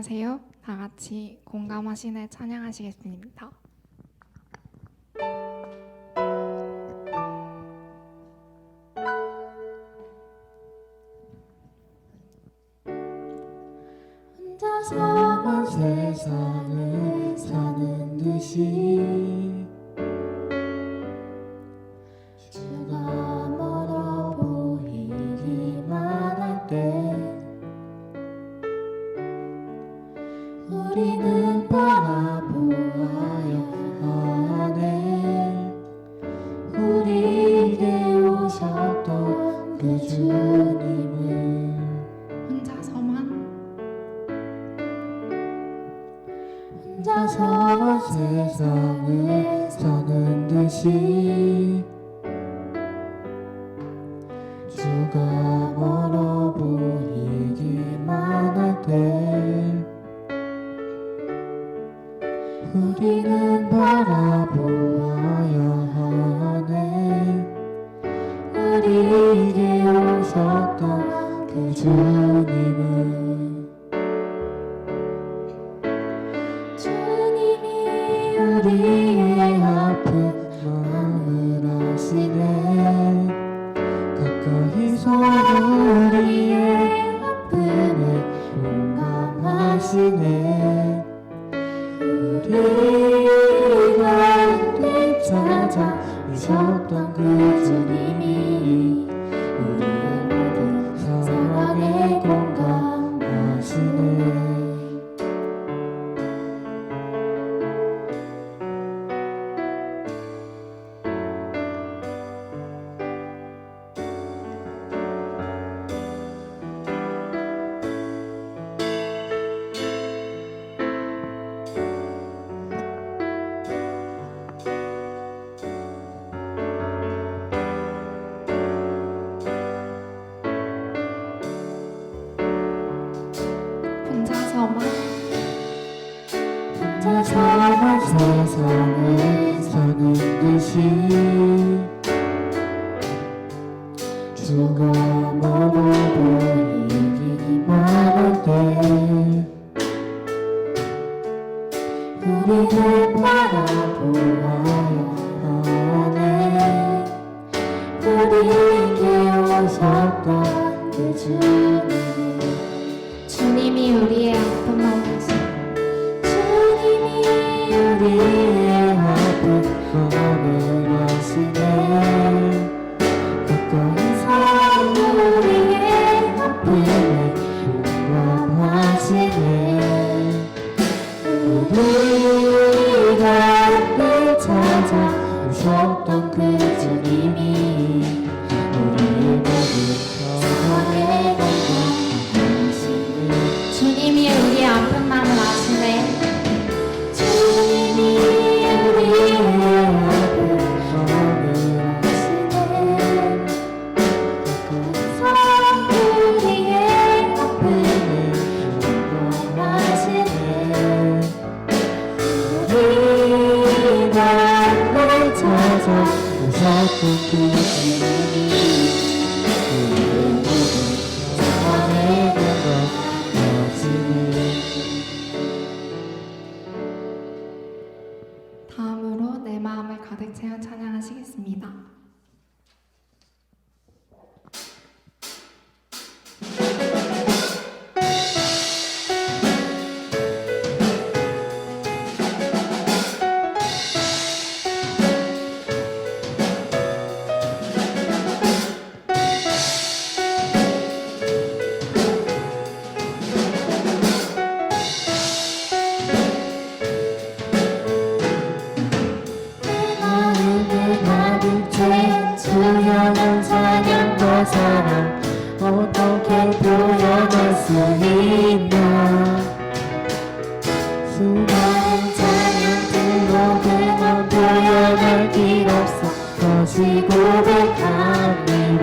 안녕하세요. 다 같이 공감하시네 찬양하시겠습니다. 혼자서만 세상을 사는 듯이 주가 멀어 보이기만 할 때 우리는 바라보아야 하네. 우리에게 오셨던 그 주님을 혼자서만 세상을 사는 듯이 주가 멀어 보이기만 할 때 우리는 바라보아야 하네. 우리에게 오셨던 그 주님을 주님이 우리의 아픈 마음을 아시네. 가까이서 우리의 아픔에 공감하시네. 우리가 그때 찾아오셨던 그 주님이 우리의 모든 사랑에 공감하시네. 혼자서만 세상을 사는 듯이 주가 멀어 보이기만 할 때 우리는 바라보아야 하네. 우리에게 오셨던 그 주님이 우리의 아픈 마음을 우리의 아픈 마음을 아시네. 가까이서 우리의 아픔에 공감하시네. 우리가 늘 찾아오셨던 그 주님이 우리의 모든 사랑에 공감하시네. 주님이 우리의 아픈 마음을 아시네. 오셨던 그 주님이 우리의 모든 사랑에 공감하시네. 다음으로 내 마음을 가득 채운 찬양하시겠습니다. 투명한 찬양과 사랑 어떻게 표현할 수 있나. 수많은 찬양들로 그만 표현할 길 없어 다시 고백합니다.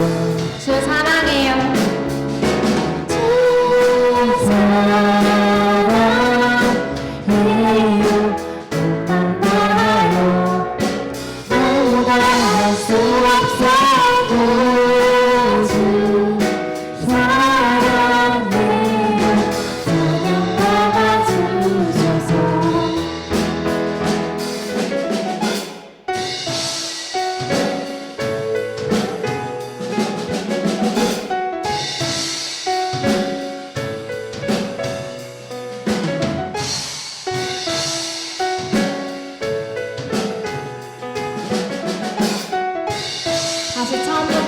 주 사랑해요. 주 사랑해요. 고마워요. 나보다 할 수 없어. 주 사랑해요. 찬양과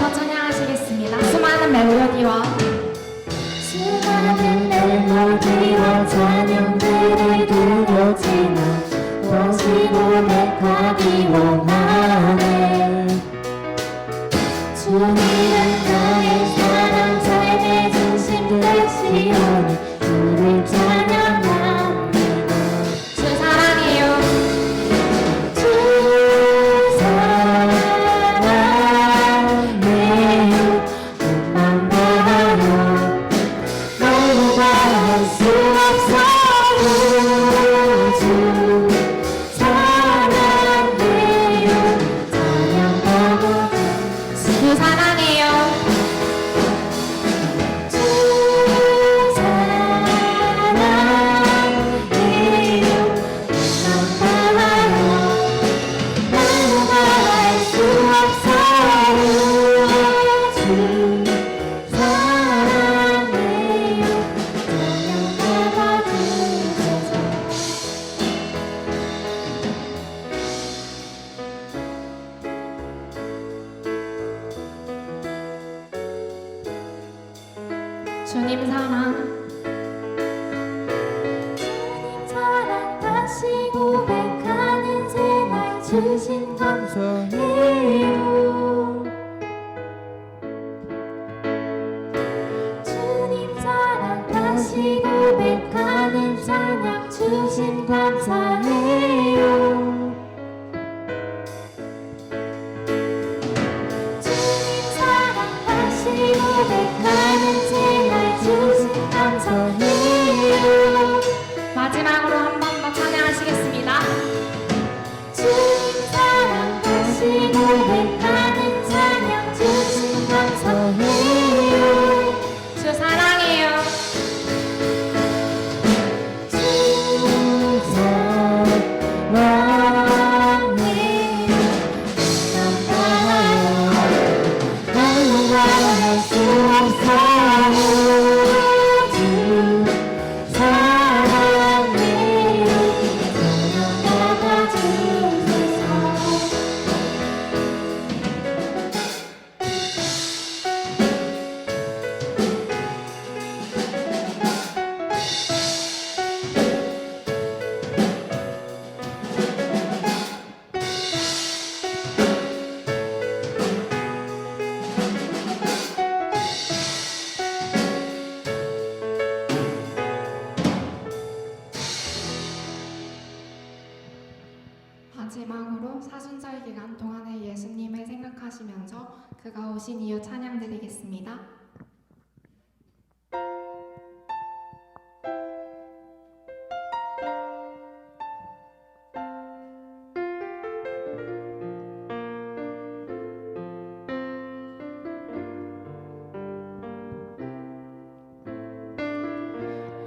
더 찬양하시겠습니다. 수많은 멜로디와 수많은 멜로디와 찬양들을 드렸지만 다시 고백하기 원하네. 주님은 나의 사랑 삶의 중심 되시오니 주를 찬양합니다. 주 사랑해요. 주 사랑해요. 눈만 봐요. 너무나 할 수 없어요. 주 사랑해요. 찬양하고 주 사랑해요. 주 사랑해요. 눈만 봐요. 너무나 할 수 없어요. 주 사랑해요. 찬양하고 주소서. 주님 사랑. 주님 사랑 다시 고백하는 생활 주신 감사해요. 주님 사랑 다시 고백하는 찬양 주신 감사해요. 주님 사랑 다시 고백하는 생활 주신 감사해요. 마지막으로 한 번 더 찬양하시겠습니다. 주님 사랑 다시 고백하는 찬양 주신 감사해요. 주 사랑해요. 주 사랑해요. 감사해요. 너무나 할 수 없어요. 주 사랑해요. 찬양하고 주소서. 마지막으로 사순절 기간 동안에 예수님을 생각하시면서 그가 오신 이유 찬양드리겠습니다.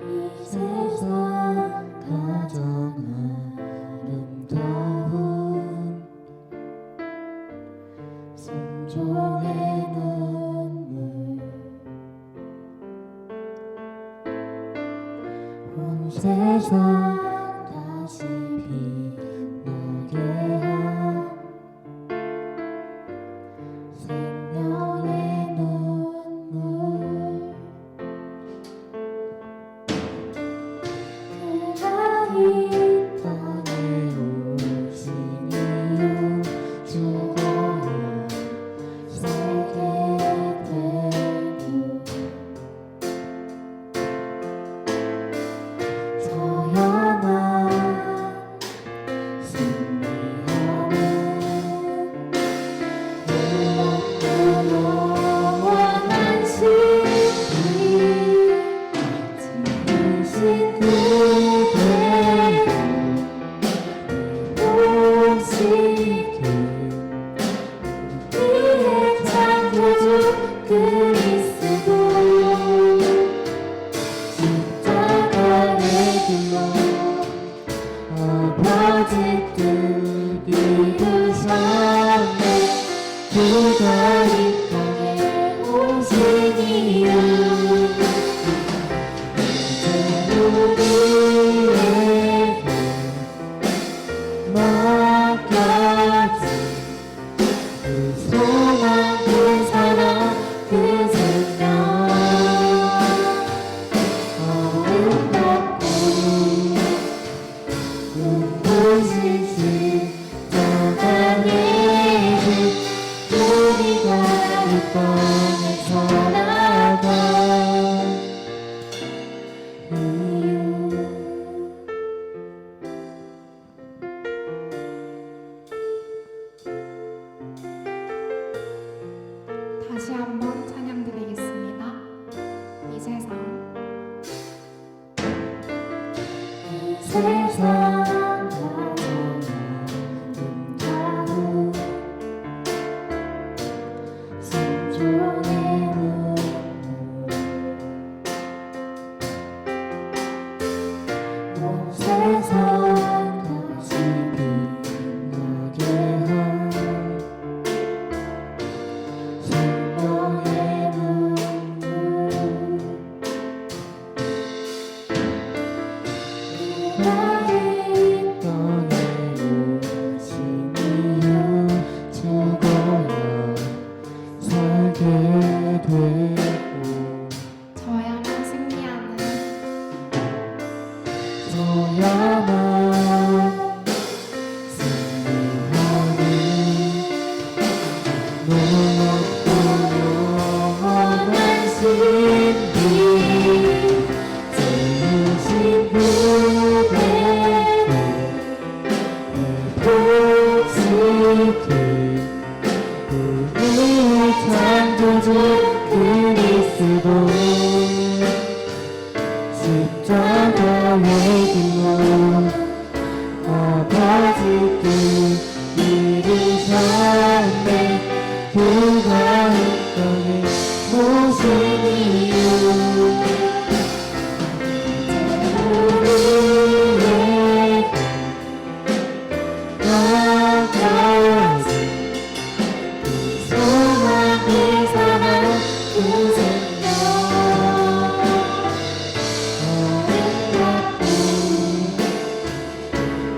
이 세상 가장 아름다운 순종의 눈물 온 세상 다시 빛나게 한 생명의 눈물 그가 이 땅에 오신 이유 죽어야 살게 되고 저연한 승리하는 그렇고 영원한 신비 지으신 그대로 오시길 우리의 창조주 그리스도 십자가의 길로 아버지 뜻 이루셨네. 그가 이 땅에 오신 이유 이제 우리에게 맡겨진 그 소망 그 사랑 우리의 창조주 그리스도 십자가의 기쁨 아버지께 이르셨네 그가 이 땅에 오신 이유 우리의 아버지 그 소망 그 사랑 그 생명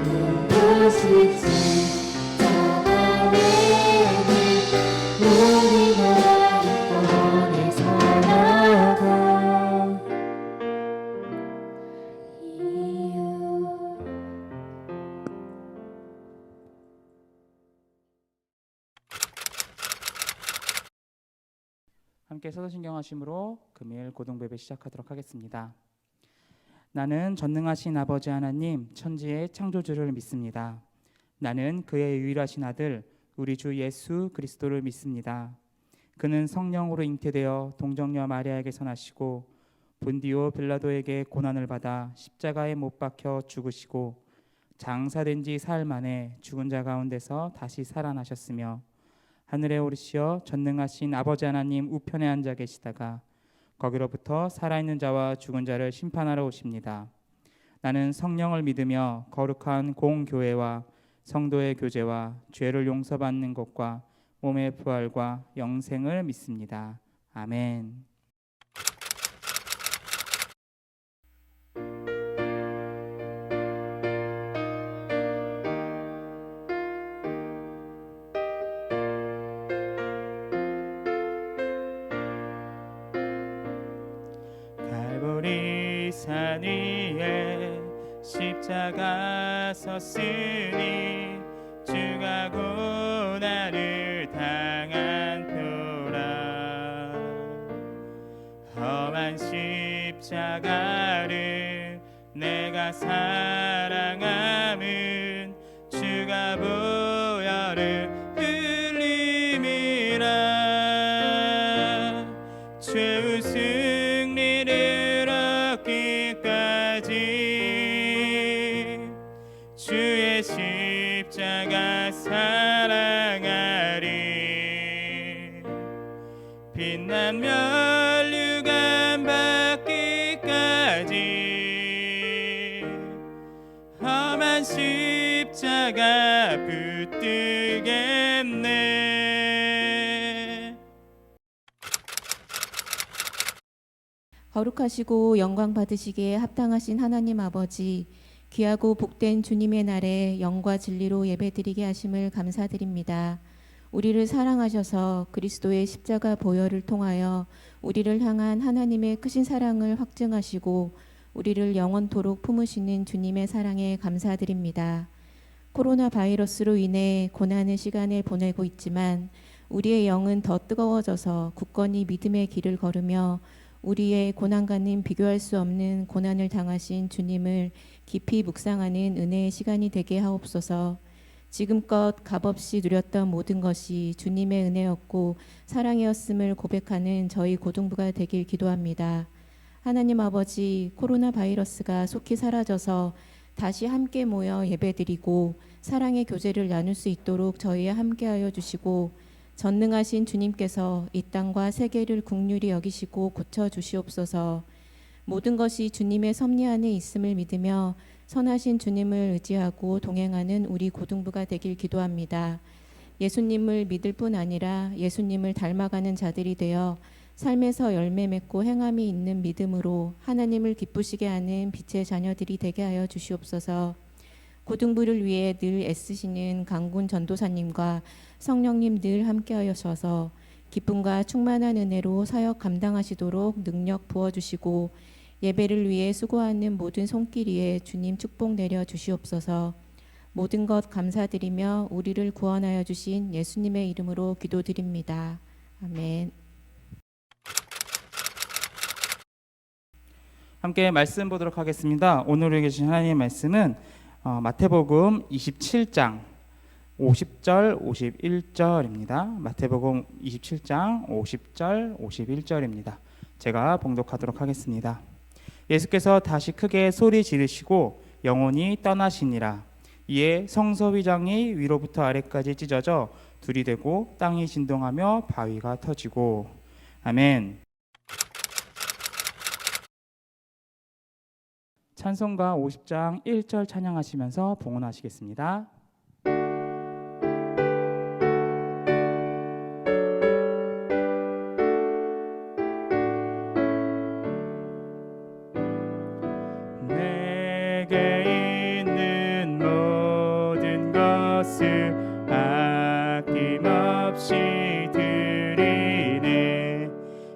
눈부시지 자라내는 우리가 이번에 살아갈 이유 함께 사도신경 하심으로 금일 고등부 예배 시작하도록 하겠습니다. 나는 전능하신 아버지 하나님 천지의 창조주를 믿습니다. 나는 그의 유일하신 아들 우리 주 예수 그리스도를 믿습니다. 그는 성령으로 잉태되어 동정녀 마리아에게서 나시고 본디오 빌라도에게 고난을 받아 십자가에 못 박혀 죽으시고 장사된 지 사흘 만에 죽은 자 가운데서 다시 살아나셨으며 하늘에 오르시어 전능하신 아버지 하나님 우편에 앉아 계시다가 거기로부터 살아있는 자와 죽은 자를 심판하러 오십니다. 나는 성령을 믿으며 거룩한 공교회와 성도의 교제와 죄를 용서받는 것과 몸의 부활과 영생을 믿습니다. 아멘. 갈보리 산 위에 십자가 섰으니 주가 고난을 당한 표라. 험한 십자가를 내가 사랑함은 주가 보혈을 흘림이라. 죄의 승리를 얻기까지 주의 십자가 사랑하리. 빛난 면류관 받기까지 험한 십자가 붙들겠네. 거룩하시고 영광 받으시기에 합당하신 하나님 아버지, 귀하고 복된 주님의 날에 영과 진리로 예배드리게 하심을 감사드립니다. 우리를 사랑하셔서 그리스도의 십자가 보혈을 통하여 우리를 향한 하나님의 크신 사랑을 확증하시고 우리를 영원토록 품으시는 주님의 사랑에 감사드립니다. 코로나 바이러스로 인해 고난의 시간을 보내고 있지만 우리의 영은 더 뜨거워져서 굳건히 믿음의 길을 걸으며 우리의 고난과는 비교할 수 없는 고난을 당하신 주님을 깊이 묵상하는 은혜의 시간이 되게 하옵소서. 지금껏 값없이 누렸던 모든 것이 주님의 은혜였고 사랑이었음을 고백하는 저희 고등부가 되길 기도합니다. 하나님 아버지, 코로나 바이러스가 속히 사라져서 다시 함께 모여 예배드리고 사랑의 교제를 나눌 수 있도록 저희와 함께하여 주시고 전능하신 주님께서 이 땅과 세계를 긍휼히 여기시고 고쳐주시옵소서. 모든 것이 주님의 섭리 안에 있음을 믿으며 선하신 주님을 의지하고 동행하는 우리 고등부가 되길 기도합니다. 예수님을 믿을 뿐 아니라 예수님을 닮아가는 자들이 되어 삶에서 열매 맺고 행함이 있는 믿음으로 하나님을 기쁘시게 하는 빛의 자녀들이 되게 하여 주시옵소서. 고등부를 위해 늘 애쓰시는 강군 전도사님과 성령님 늘 함께하셔서 기쁨과 충만한 은혜로 사역 감당하시도록 능력 부어주시고 예배를 위해 수고하는 모든 손길이에 주님 축복 내려 주시옵소서. 모든 것 감사드리며 우리를 구원하여 주신 예수님의 이름으로 기도드립니다. 아멘. 함께 말씀 보도록 하겠습니다. 오늘 우리에게 주신 하나님의 말씀은 마태복음 27장 50절, 51절입니다. 마태복음 27장 50절, 51절입니다. 제가 봉독하도록 하겠습니다. 예수께서 다시 크게 소리 지르시고 영혼이 떠나시니라. 이에 성서휘장이 위로부터 아래까지 찢어져 둘이 되고 땅이 진동하며 바위가 터지고. 아멘. 찬송가 50장 1절 찬양하시면서 봉헌하시겠습니다. 내게 있는 모든 것을 아낌없이 드리네.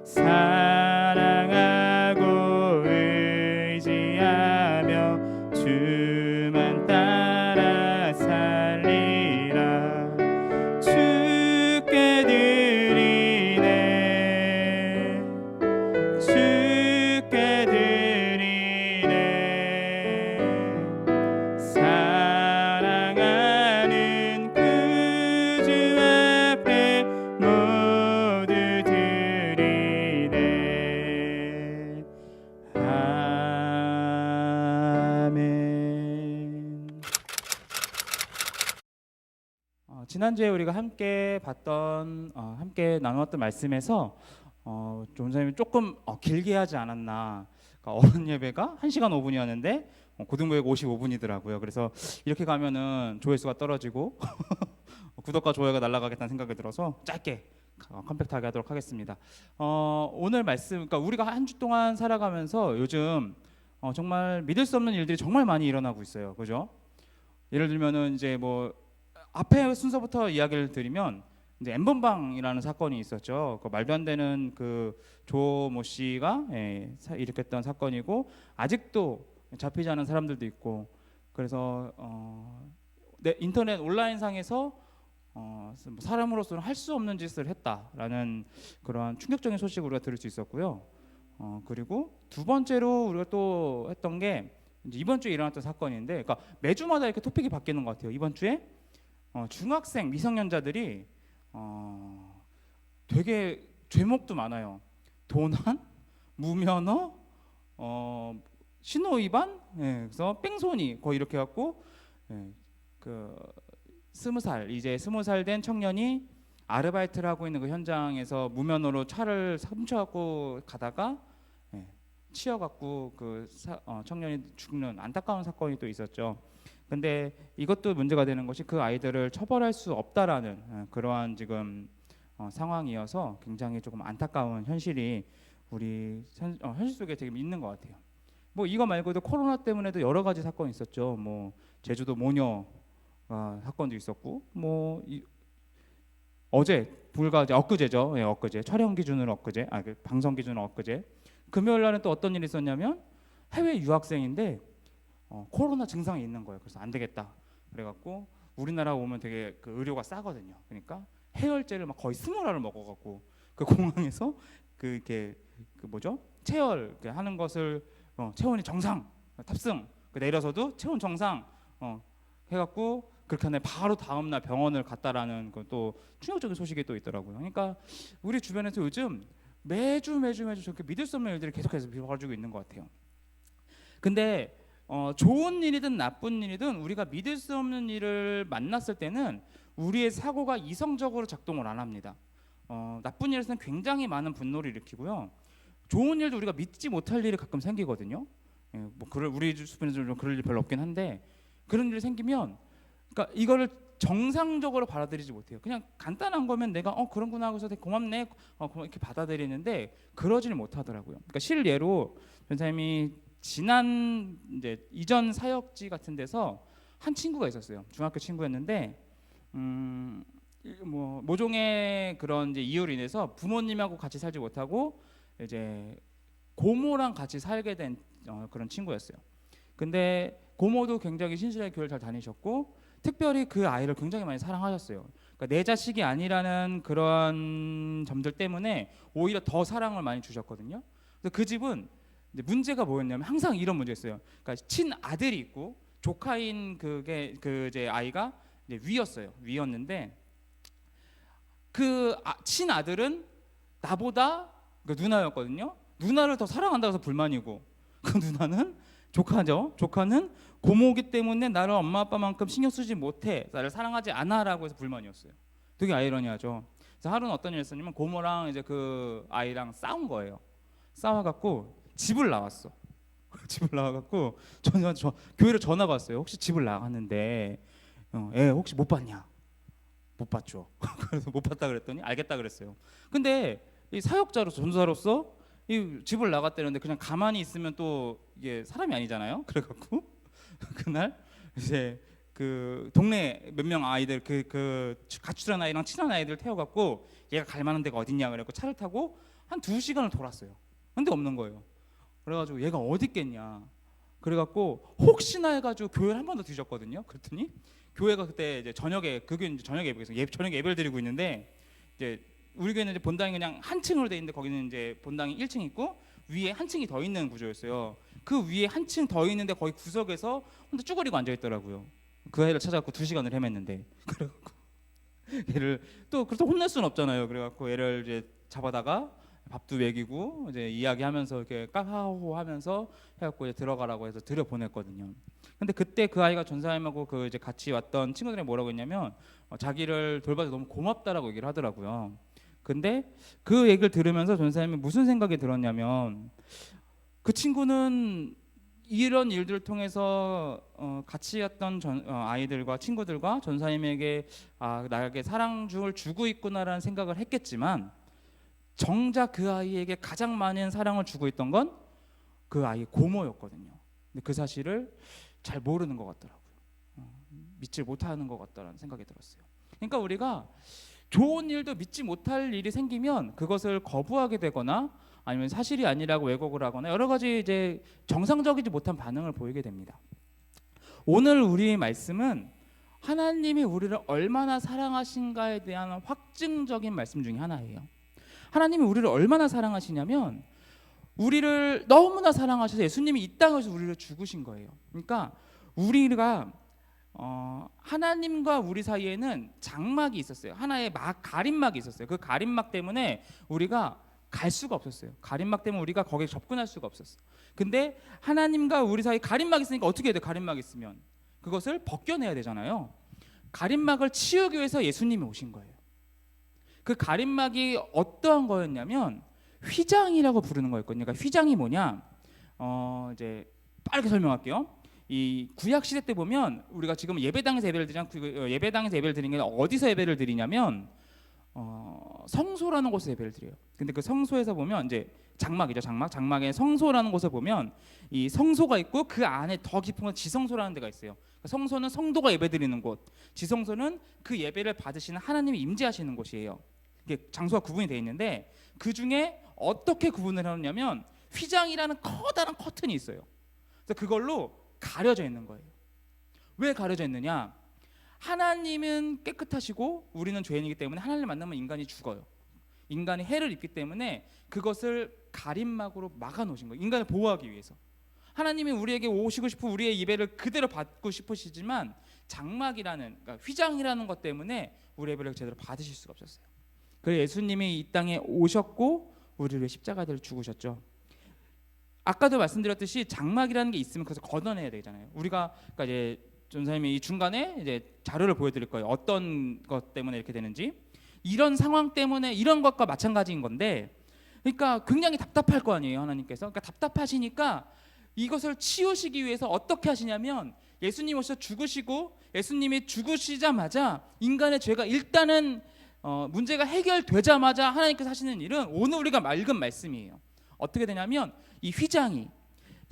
사랑하고 의지하며 주만 따라 살리라. 주께 드리네. 주께 드리네. 사랑하는 그 주 앞에 모두 드리네. 아멘. 지난주에 우리가 함께 봤던 함께 나누었던 말씀에서 전사님이 조금 길게 하지 않았나. 그러니까 어른 예배가 1시간 5분이었는데 고등부회가 55분이더라고요. 그래서 이렇게 가면은 조회수가 떨어지고 구독과 좋아요가 날아가겠다는 생각이 들어서 짧게 컴팩트하게 하도록 하겠습니다. 오늘 말씀, 그러니까 우리가 한 주 동안 살아가면서 요즘 정말 믿을 수 없는 일들이 정말 많이 일어나고 있어요. 그죠? 예를 들면은 이제 뭐 앞에 순서부터 이야기를 드리면 이제 엠번방이라는 사건이 있었죠. 그 말도 안 되는 그 조모 씨가 일으켰던 사건이고 아직도 잡히지 않은 사람들도 있고, 그래서 인터넷 온라인상에서 사람으로서는 할 수 없는 짓을 했다라는 그러한 충격적인 소식을 우리가 들을 수 있었고요. 그리고 두 번째로 우리가 또 했던 게 이제 이번 주에 일어났던 사건인데, 그러니까 매주마다 이렇게 토픽이 바뀌는 것 같아요. 이번 주에 중학생 미성년자들이 되게 죄목도 많아요. 도난, 무면허, 신호 위반, 그래서 뺑소니 거의 이렇게 갖고 그 20살 된 청년이 아르바이트를 하고 있는 그 현장에서 무면허로 차를 훔쳐갖고 가다가 치여갖고 그 청년이 죽는 안타까운 사건이 또 있었죠. 근데 이것도 문제가 되는 것이 그 아이들을 처벌할 수 없다라는 그러한 지금 상황이어서 굉장히 조금 안타까운 현실이 우리 현실 속에 되게 있는 것 같아요. 뭐 이거 말고도 코로나 때문에도 여러 가지 사건이 있었죠. 뭐 제주도 모녀 사건도 있었고, 뭐 엊그제죠. 엊그제 촬영 기준으로 엊그제, 방송 기준으로 엊그제. 금요일 날은 또 어떤 일이 있었냐면 해외 유학생인데 코로나 증상이 있는 거예요. 그래서 안 되겠다. 그래갖고 우리나라 오면 되게 그 의료가 싸거든요. 그러니까 해열제를 막 거의 20알을 먹어갖고 그 공항에서 이렇게 체열 하는 것을 체온이 정상 탑승 내려서도 체온 정상 해갖고 그렇게 하네. 바로 다음 날 병원을 갔다라는 또 충격적인 소식이 또 있더라고요. 그러니까 우리 주변에서 요즘 매주 저렇게 믿을 수 없는 일들이 계속해서 벌어지고 있는 것 같아요. 근데 좋은 일이든 나쁜 일이든 우리가 믿을 수 없는 일을 만났을 때는 우리의 사고가 이성적으로 작동을 안 합니다. 나쁜 일에서는 굉장히 많은 분노를 일으키고요. 좋은 일도 우리가 믿지 못할 일이 가끔 생기거든요. 우리 주변에서 좀 그럴 일 별로 없긴 한데, 그런 일이 생기면 그러니까 이거를 정상적으로 받아들이지 못해요. 그냥 간단한 거면 내가 그런구나 하고서 되게 고맙네 이렇게 받아들이는데 그러지는 못하더라고요. 그러니까 실예로 변사님이 지난 이제 이전 사역지 같은 데서 한 친구가 있었어요. 중학교 친구였는데 뭐 모종의 그런 이제 이유로 인해서 부모님하고 같이 살지 못하고 이제 고모랑 같이 살게 된 그런 친구였어요. 근데 고모도 굉장히 신실하게 교회를 잘 다니셨고 특별히 그 아이를 굉장히 많이 사랑하셨어요. 그러니까 내 자식이 아니라는 그런 점들 때문에 오히려 더 사랑을 많이 주셨거든요. 그래서 그 집은 이제 문제가 뭐였냐면 항상 이런 문제였어요. 그러니까 친아들이 있고 조카인 이제 아이가 이제 위였는데 그 친아들은 나보다 그러니까 누나였거든요. 누나를 더 사랑한다고 해서 불만이고 그 누나는 조카는 고모이기 때문에 나를 엄마 아빠만큼 신경 쓰지 못해, 나를 사랑하지 않아라고 해서 불만이었어요. 되게 아이러니하죠. 그래서 하루는 어떤 일이 있었냐면 고모랑 이제 그 아이랑 싸운 거예요. 싸워갖고 집을 나왔어. 집을 나와갖고 교회를 전화가 왔어요. 혹시 집을 나갔는데 애 혹시 못 봤냐? 못 봤죠. 그래서 못 봤다 그랬더니 알겠다 그랬어요. 근데 이 사역자로 전도사로서 이 집을 나갔다는데 그냥 가만히 있으면 또 이게 사람이 아니잖아요. 그래갖고 그날 이제 그 동네 몇 명 아이들 그 가출한 아이랑 친한 아이들 태워갖고 얘가 갈 만한 데가 어딨냐 그래갖고 차를 타고 한 2시간을 돌았어요. 근데 없는 거예요. 그래가지고 얘가 어디 있겠냐. 그래갖고 혹시나 해가지고 교회를 한 번 더 뒤졌거든요. 그랬더니 교회가 그때 이제 저녁에 저녁 예배에서 저녁 예배를 드리고 있는데 이제 우리 교회는 이제 본당이 그냥 한 층으로 돼 있는데 거기는 이제 본당이 1층 있고 위에 한 층이 더 있는 구조였어요. 그 위에 한 층 더 있는데 거기 구석에서 혼자 쭈그리고 앉아 있더라고요. 그 애를 찾아갖고 2시간을 헤맸는데 그래갖고 얘를 또 그렇다고 혼낼 수는 없잖아요. 그래갖고 얘를 이제 잡아다가 밥도 먹이고 이제 이야기하면서 이렇게 까하호 하면서 해갖고 이제 들어가라고 해서 들여 보냈거든요. 근데 그때 그 아이가 전사님하고 그 이제 같이 왔던 친구들이 뭐라고 했냐면 자기를 돌봐서 너무 고맙다라고 얘기를 하더라고요. 근데 그 얘기를 들으면서 전사님이 무슨 생각이 들었냐면 그 친구는 이런 일들을 통해서 같이 했던 아이들과 친구들과 전사님에게 나에게 사랑을 주고 있구나라는 생각을 했겠지만 정작 그 아이에게 가장 많은 사랑을 주고 있던 건 그 아이의 고모였거든요. 근데 그 사실을 잘 모르는 것 같더라고요. 믿지 못하는 것 같다라는 생각이 들었어요. 그러니까 우리가 좋은 일도 믿지 못할 일이 생기면 그것을 거부하게 되거나 아니면 사실이 아니라고 왜곡을 하거나 여러 가지 이제 정상적이지 못한 반응을 보이게 됩니다. 오늘 우리의 말씀은 하나님이 우리를 얼마나 사랑하신가에 대한 확증적인 말씀 중에 하나예요. 하나님이 우리를 얼마나 사랑하시냐면 우리를 너무나 사랑하셔서 예수님이 이 땅에서 우리를 죽으신 거예요. 그러니까 우리가 하나님과 우리 사이에는 장막이 있었어요. 하나의 가림막이 있었어요. 그 가림막 때문에 우리가 갈 수가 없었어요. 가림막 때문에 우리가 거기에 접근할 수가 없었어요. 근데 하나님과 우리 사이 가림막이 있으니까 어떻게 해야 돼? 가림막이 있으면 그것을 벗겨내야 되잖아요. 가림막을 치우기 위해서 예수님이 오신 거예요. 그 가림막이 어떠한 거였냐면 휘장이라고 부르는 거였거든요. 그러니까 휘장이 뭐냐? 이제 빠르게 설명할게요. 이 구약 시대 때 보면 우리가 지금 예배당에서 예배를 드리냐, 예배당에서 예배를 드리는 게 어디서 예배를 드리냐면 성소라는 곳에서 예배를 드려요. 근데 그 성소에서 보면 이제 장막이죠. 장막의 성소라는 곳에 보면 이 성소가 있고 그 안에 더 깊은 건 지성소라는 데가 있어요. 성소는 성도가 예배드리는 곳, 지성소는 그 예배를 받으시는 하나님이 임재하시는 곳이에요. 이게 장소가 구분이 되어 있는데 그 중에 어떻게 구분을 하느냐면 휘장이라는 커다란 커튼이 있어요. 그래서 그걸로 가려져 있는 거예요. 왜 가려져 있느냐? 하나님은 깨끗하시고 우리는 죄인이기 때문에 하나님을 만나면 인간이 죽어요. 인간이 해를 입기 때문에 그것을 가림막으로 막아 놓으신 거예요. 인간을 보호하기 위해서. 하나님이 우리에게 오시고 싶은 우리의 예배를 그대로 받고 싶으시지만 장막이라는 그러니까 휘장이라는 것 때문에 우리 예배를 제대로 받으실 수가 없었어요. 그래서 예수님이 이 땅에 오셨고 우리를 위해 십자가를 죽으셨죠. 아까도 말씀드렸듯이 장막이라는 게 있으면 그것을 걷어내야 되잖아요. 우리가 그러니까 이제 전사님이 이 중간에 이제 자료를 보여드릴 거예요. 어떤 것 때문에 이렇게 되는지. 이런 상황 때문에 이런 것과 마찬가지인 건데, 그러니까 굉장히 답답할 거 아니에요, 하나님께서. 그러니까 답답하시니까 이것을 치우시기 위해서 어떻게 하시냐면 예수님 오셔서 죽으시고 예수님이 죽으시자마자 인간의 죄가 일단은 문제가 해결되자마자 하나님께서 하시는 일은 오늘 우리가 읽은 말씀이에요. 어떻게 되냐면 이 휘장이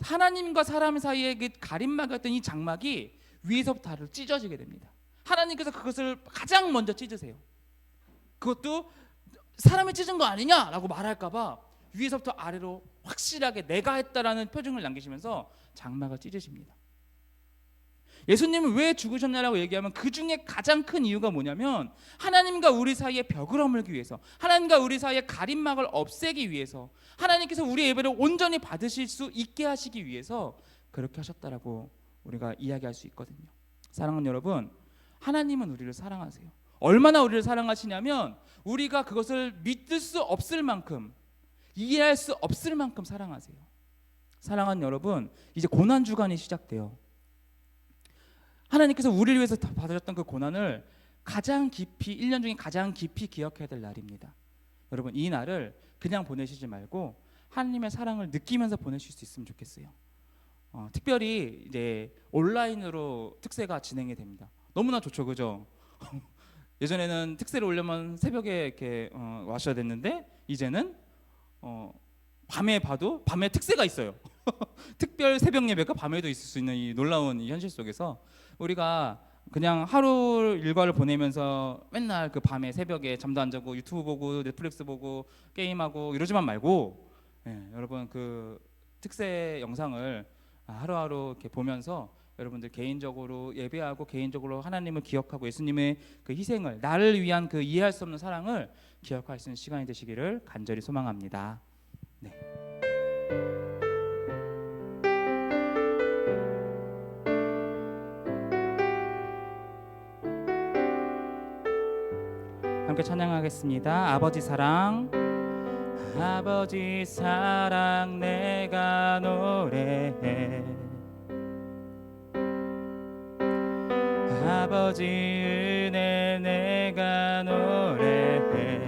하나님과 사람 사이의 그 가림막이었던 이 장막이 위에서부터 아래로 찢어지게 됩니다. 하나님께서 그것을 가장 먼저 찢으세요. 그것도 사람이 찢은 거 아니냐라고 말할까봐 위에서부터 아래로 확실하게 내가 했다라는 표정을 남기시면서 장막을 찢으십니다. 예수님은 왜 죽으셨냐라고 얘기하면 그 중에 가장 큰 이유가 뭐냐면 하나님과 우리 사이의 벽을 허물기 위해서, 하나님과 우리 사이의 가림막을 없애기 위해서, 하나님께서 우리 예배를 온전히 받으실 수 있게 하시기 위해서 그렇게 하셨다라고 우리가 이야기할 수 있거든요. 사랑하는 여러분, 하나님은 우리를 사랑하세요. 얼마나 우리를 사랑하시냐면 우리가 그것을 믿을 수 없을 만큼, 이해할 수 없을 만큼 사랑하세요. 사랑하는 여러분, 이제 고난 주간이 시작돼요. 하나님께서 우리를 위해서 받으셨던 그 고난을 가장 깊이, 1년 중에 가장 깊이 기억해야 될 날입니다. 여러분, 이 날을 그냥 보내시지 말고 하나님의 사랑을 느끼면서 보내실 수 있으면 좋겠어요. 특별히 이제 온라인으로 특세가 진행이 됩니다. 너무나 좋죠, 그죠? 예전에는 특세를 오려면 새벽에 이렇게 와셔야 됐는데 이제는 밤에 봐도 밤에 특세가 있어요. 특별 새벽 예배가 밤에도 있을 수 있는 이 놀라운 이 현실 속에서 우리가 그냥 하루 일과를 보내면서 맨날 그 밤에 새벽에 잠도 안 자고 유튜브 보고 넷플릭스 보고 게임하고 이러지만 말고, 여러분 그 특세 영상을 하루하루 이렇게 보면서 여러분들 개인적으로 예배하고 개인적으로 하나님을 기억하고 예수님의 그 희생을, 나를 위한 그 이해할 수 없는 사랑을 기억할 수 있는 시간이 되시기를 간절히 소망합니다. 네. 함께 찬양하겠습니다. 아버지 사랑, 아버지 사랑 내가 노래해. 아버지 은혜 내가 노래해.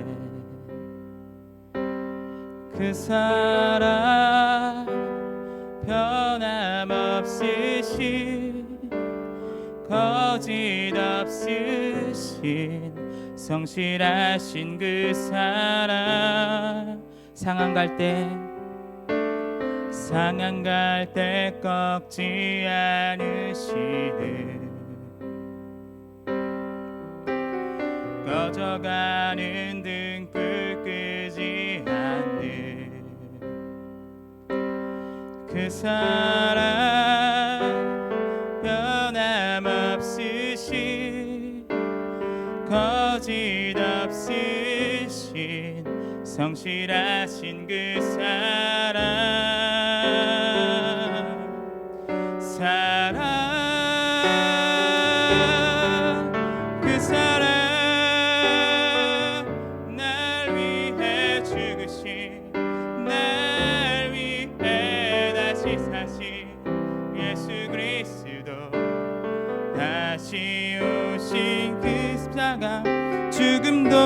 그 사랑 변함없으신, 거짓 없으신, 성실하신 그 사랑. 상한 갈 때 꺾지 않으시는, 꺼져가는 등불 끄지 않는 그 사랑 변함없으신, 거짓 없으신, 성실하신 그 사랑. 그 사랑 날 위해 죽으신, 날 위해 다시 사신 예수 그리스도, 다시 오신 그 십자가, 죽음도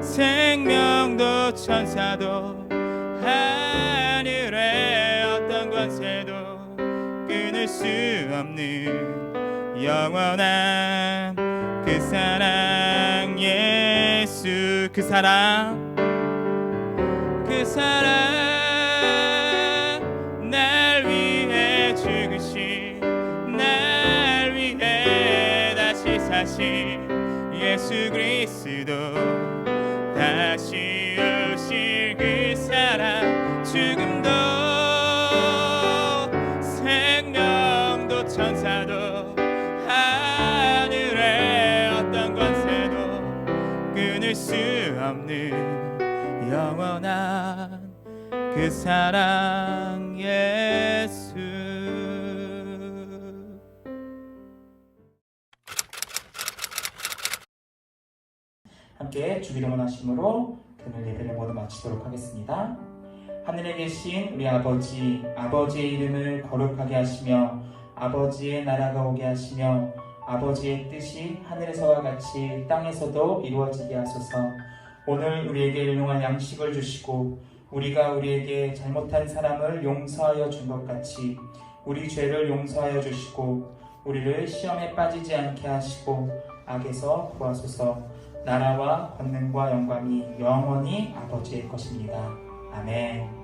생명도 천사도 하늘의 어떤 권세도 끊을 수 없는 영원한 그 사랑, 예수. 그 사랑, 그 사랑 날 위해 죽으신, 날 위해 다시 사신 예수 그리스도, 다시 오실 그 사랑. 죽음도 생명도 천사도 하늘의 어떤 권세도 끊을 수 없는 영원한 그 사랑, 예수. 함께 주기도문 하심으로 금요일 예배를 모두 마치도록 하겠습니다. 하늘에 계신 우리 아버지, 아버지의 이름을 거룩하게 하시며 아버지의 나라가 오게 하시며 아버지의 뜻이 하늘에서와 같이 땅에서도 이루어지게 하소서. 오늘 우리에게 일용할 양식을 주시고 우리가 우리에게 잘못한 사람을 용서하여 준 것 같이 우리 죄를 용서하여 주시고 우리를 시험에 빠지지 않게 하시고 악에서 구하소서. 나라와 권능과 영광이 영원히 아버지의 것입니다. 아멘.